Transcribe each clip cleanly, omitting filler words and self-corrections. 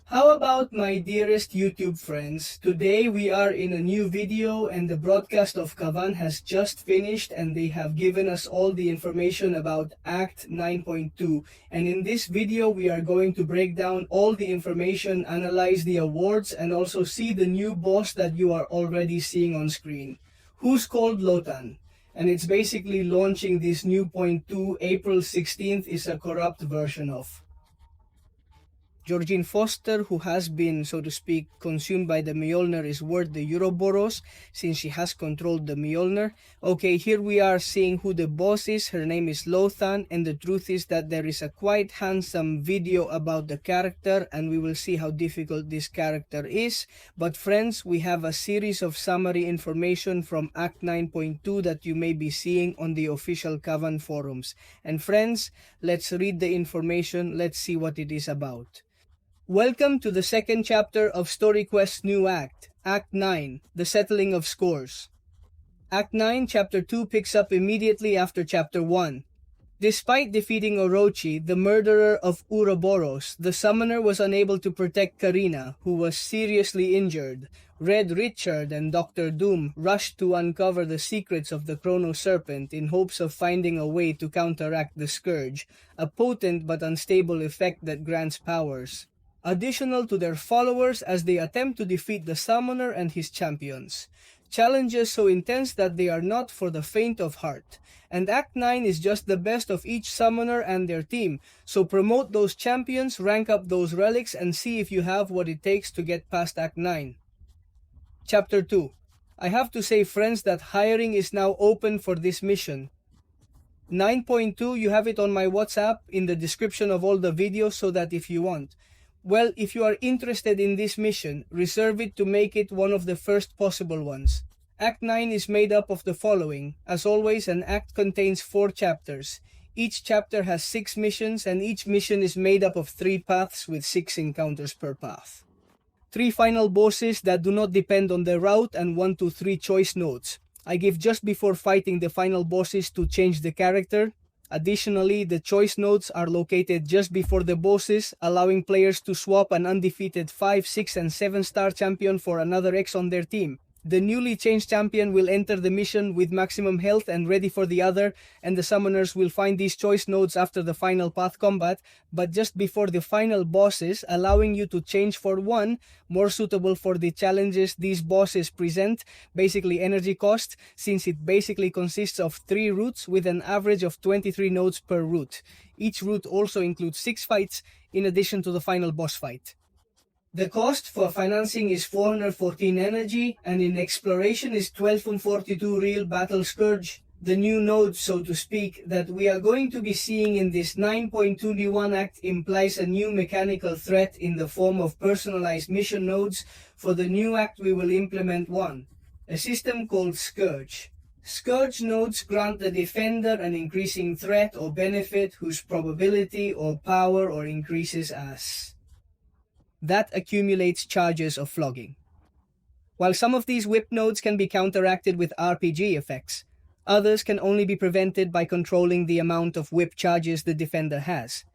How about my dearest YouTube friends? Today we are in a new video and the broadcast of Kavan has just finished and they have given us all the information about Act 9.2, and in this video we are going to break down all the information, analyze the awards, and also see the new boss that you are already seeing on screen, who's called LOTAN. And it's basically launching this new point 2. April 16th is a corrupt version of Georgine Foster, who has been, so to speak, consumed by the Mjolnir, is worth the Ouroboros since she has controlled the Mjolnir. Okay, here we are seeing who the boss is. Her name is LOTAN, and the truth is that there is a quite handsome video about the character, and we will see how difficult this character is. But friends, we have a series of summary information from Act 9.2 that you may be seeing on the official Kavan forums. And friends, let's read the information, let's see what it is about. Welcome to the second chapter of Story Quest's new act, Act 9, The Settling of Scores. Act 9, Chapter 2 picks up immediately after Chapter 1. Despite defeating Orochi, the murderer of Ouroboros, the summoner was unable to protect Karina, who was seriously injured. Red Richard and Dr. Doom rushed to uncover the secrets of the Chrono Serpent in hopes of finding a way to counteract the Scourge, a potent but unstable effect that grants powers additional to their followers as they attempt to defeat the summoner and his champions. Challenges so intense that they are not for the faint of heart. And Act 9 is just the best of each summoner and their team, so promote those champions, rank up those relics, and see if you have what it takes to get past Act 9. Chapter 2. I have to say, friends, that hiring is now open for this mission. 9.2, you have it on my WhatsApp in the description of all the videos, so that if you want, well, if you are interested in this mission, reserve it to make it one of the first possible ones. Act 9 is made up of the following. As always, an act contains 4 chapters. Each chapter has 6 missions, and each mission is made up of 3 paths with 6 encounters per path. 3 final bosses that do not depend on the route, and 1 to 3 choice nodes. I give just before fighting the final bosses to change the character. Additionally, the choice nodes are located just before the bosses, allowing players to swap an undefeated 5, 6, and 7-star champion for another X on their team. The newly changed champion will enter the mission with maximum health and ready for the other, and the summoners will find these choice nodes after the final path combat, but just before the final bosses, allowing you to change for one more suitable for the challenges these bosses present, basically energy cost, since it basically consists of 3 routes with an average of 23 nodes per route. Each route also includes 6 fights in addition to the final boss fight. The cost for financing is 414 energy, and in exploration is 1242 real battle Scourge. The new node, so to speak, that we are going to be seeing in this 9.2D1 act implies a new mechanical threat in the form of personalized mission nodes. For the new act we will implement one, a system called Scourge. Scourge nodes grant the defender an increasing threat or benefit whose probability or power or increases as that accumulates charges of flogging. While some of these whip nodes can be counteracted with RPG effects, others can only be prevented by controlling the amount of whip charges the defender has.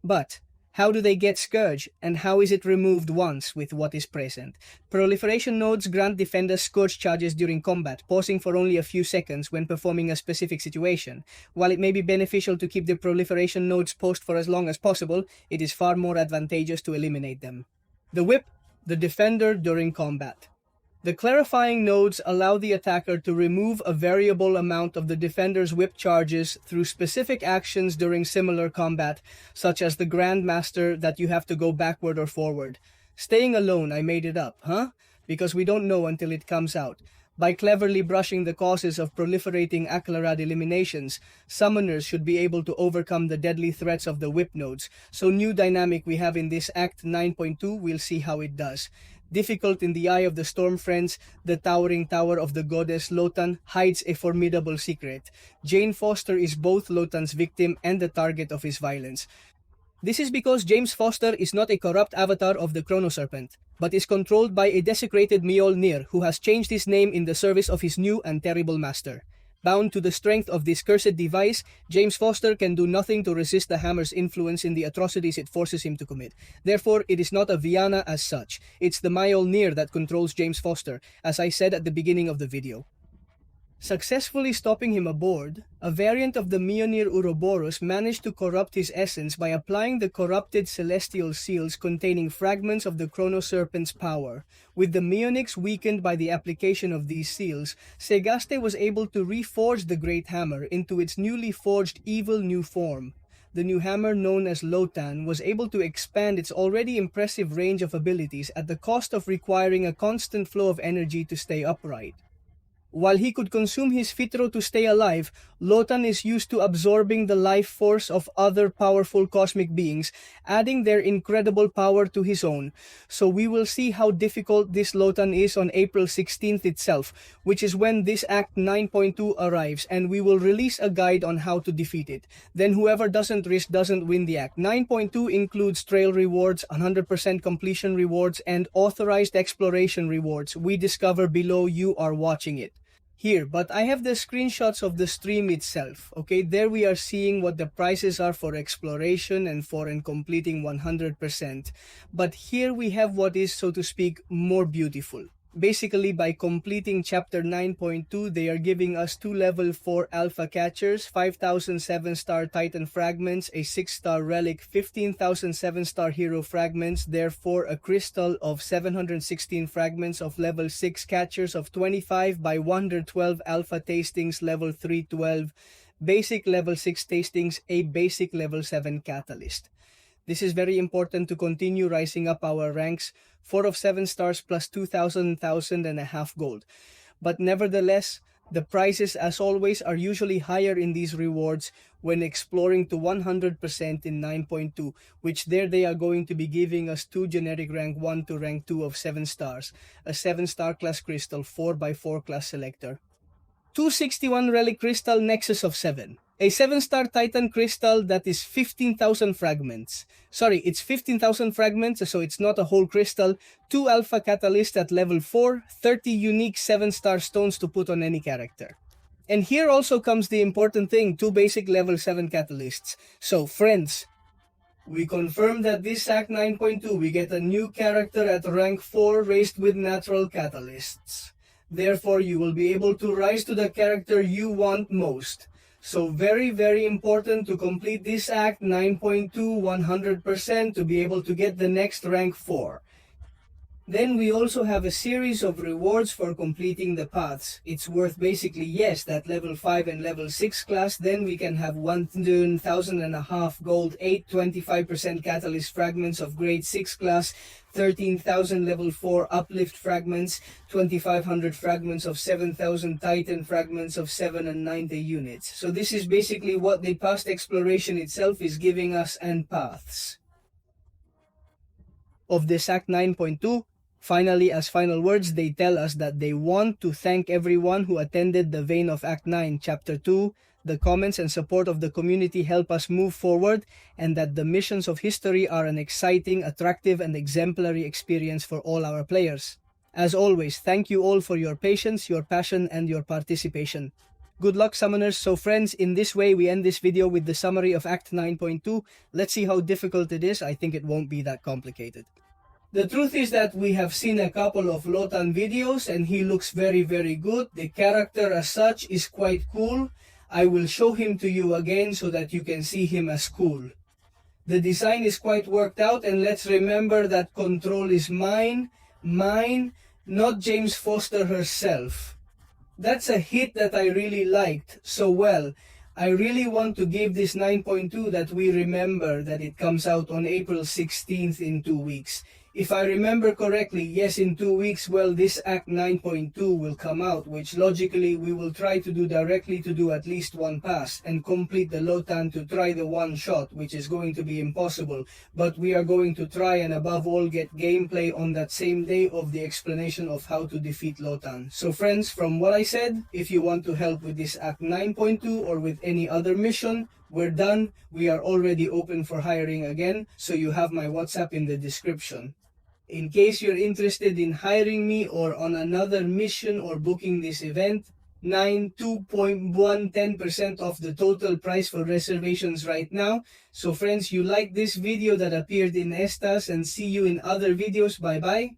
But how do they get Scourge, and how is it removed once with what is present? Proliferation nodes grant defenders Scourge charges during combat, pausing for only a few seconds when performing a specific situation. While it may be beneficial to keep the proliferation nodes paused for as long as possible, it is far more advantageous to eliminate them. The whip, the defender during combat. The clarifying nodes allow the attacker to remove a variable amount of the defender's whip charges through specific actions during similar combat, such as the Grandmaster that you have to go backward or forward. Staying alone, I made it up, huh? Because we don't know until it comes out. By cleverly brushing the causes of proliferating Aklarad eliminations, summoners should be able to overcome the deadly threats of the whip nodes. So new dynamic we have in this Act 9.2, we'll see how it does. Difficult in the eye of the storm, friends, the towering tower of the goddess LOTAN hides a formidable secret. Jane Foster is both LOTAN's victim and the target of his violence. This is because James Foster is not a corrupt avatar of the Chrono Serpent, but is controlled by a desecrated Mjolnir who has changed his name in the service of his new and terrible master. Bound to the strength of this cursed device, James Foster can do nothing to resist the hammer's influence in the atrocities it forces him to commit. Therefore, it is not a Viana as such. It's the Mjolnir that controls James Foster, as I said at the beginning of the video. Successfully stopping him aboard, a variant of the Mjolnir Ouroboros managed to corrupt his essence by applying the corrupted celestial seals containing fragments of the Chronoserpent's power. With the Mjolnirs weakened by the application of these seals, Segaste was able to reforge the Great Hammer into its newly forged evil new form. The new hammer, known as LOTAN, was able to expand its already impressive range of abilities at the cost of requiring a constant flow of energy to stay upright. While he could consume his Fitro to stay alive, LOTAN is used to absorbing the life force of other powerful cosmic beings, adding their incredible power to his own. So we will see how difficult this LOTAN is on April 16th itself, which is when this Act 9.2 arrives, and we will release a guide on how to defeat it. Then whoever doesn't risk doesn't win the Act. 9.2 includes trail rewards, 100% completion rewards, and authorized exploration rewards. We discover below you are watching it. Here, but I have the screenshots of the stream itself. Okay, there we are seeing what the prices are for exploration and for completing 100%. But here we have what is, so to speak, more beautiful. Basically, by completing chapter 9.2, they are giving us 2 level 4 alpha catchers, 5,000 7-star titan fragments, a 6-star relic, 15,000 7-star hero fragments, therefore a crystal of 716 fragments of level 6 catchers of 25 by 112 alpha tastings, level 312, basic level 6 tastings, a basic level 7 catalyst. This is very important to continue rising up our ranks, 4 of 7 stars plus 2,000 and a half gold. But nevertheless, the prices as always are usually higher in these rewards when exploring to 100% in 9.2, which there they are going to be giving us 2 generic rank 1 to rank 2 of 7 stars, a 7-star class crystal 4x4 class selector, 261 relic crystal nexus of 7. A 7-star Titan crystal that is 15,000 fragments. Sorry, it's 15,000 fragments, so it's not a whole crystal. 2 alpha catalysts at level 4, 30 unique 7-star stones to put on any character. And here also comes the important thing, 2 basic level 7 catalysts. So friends, we confirm that this Act 9.2 we get a new character at rank 4 raised with natural catalysts. Therefore, you will be able to rise to the character you want most. So very, very important to complete this Act 9.2 100% to be able to get the next rank 4. Then we also have a series of rewards for completing the paths. It's worth basically, yes, that level 5 and level 6 class. Then we can have 1,000 and a half gold, 8 25% catalyst fragments of grade 6 class, 13,000 level 4 uplift fragments, 2,500 fragments of 7,000 titan fragments of 7 and 90 units. So this is basically what the past exploration itself is giving us and paths of this Act 9.2. Finally, as final words, they tell us that they want to thank everyone who attended the Vein of Act 9, Chapter 2. The comments and support of the community help us move forward, and that the missions of history are an exciting, attractive, and exemplary experience for all our players. As always, thank you all for your patience, your passion, and your participation. Good luck, summoners. So friends, in this way we end this video with the summary of Act 9.2. Let's see how difficult it is. I think it won't be that complicated. The truth is that we have seen a couple of LOTAN videos and he looks very, very good. The character as such is quite cool. I will show him to you again so that you can see him as cool. The design is quite worked out, and let's remember that control is mine, not James Foster herself. That's a hit that I really liked so well. I really want to give this 9.2 that we remember that it comes out on April 16th in 2 weeks. If I remember correctly, yes, in 2 weeks, well, this Act 9.2 will come out, which logically we will try to do directly to do at least one pass and complete the LOTAN to try the one shot, which is going to be impossible. But we are going to try and above all get gameplay on that same day of the explanation of how to defeat LOTAN. So friends, from what I said, if you want to help with this Act 9.2 or with any other mission, we're done. We are already open for hiring again, so you have my WhatsApp in the description. In case you're interested in hiring me or on another mission or booking this event, 2.110% of the total price for reservations right now. So friends, you like this video that appeared in Estas, and see you in other videos. Bye bye.